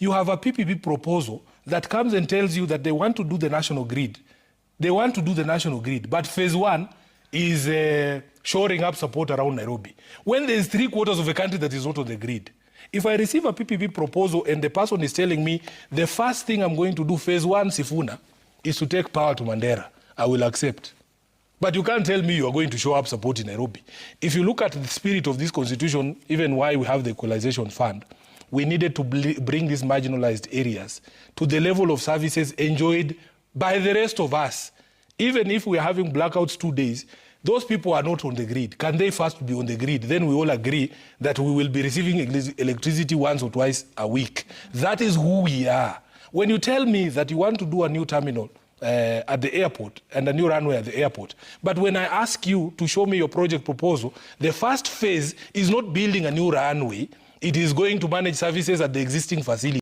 you have a PPP proposal that comes and tells you that they want to do the national grid. They want to do the national grid, but phase one is shoring up support around Nairobi. When there's 3/4 of a country that is not on the grid. If I receive a PPP proposal and the person is telling me the first thing I'm going to do, phase one, Sifuna, is to take power to Mandera, I will accept. But you can't tell me you are going to show up support in Nairobi. If you look at the spirit of this constitution, even why we have the equalization fund, we needed to bring these marginalized areas to the level of services enjoyed by the rest of us. Even if we are having blackouts 2 days, those people are not on the grid. Can they first be on the grid? Then we all agree that we will be receiving electricity once or twice a week. That is who we are. When you tell me that you want to do a new terminal at the airport and a new runway at the airport, but when I ask you to show me your project proposal, the first phase is not building a new runway. It is going to manage services at the existing facility.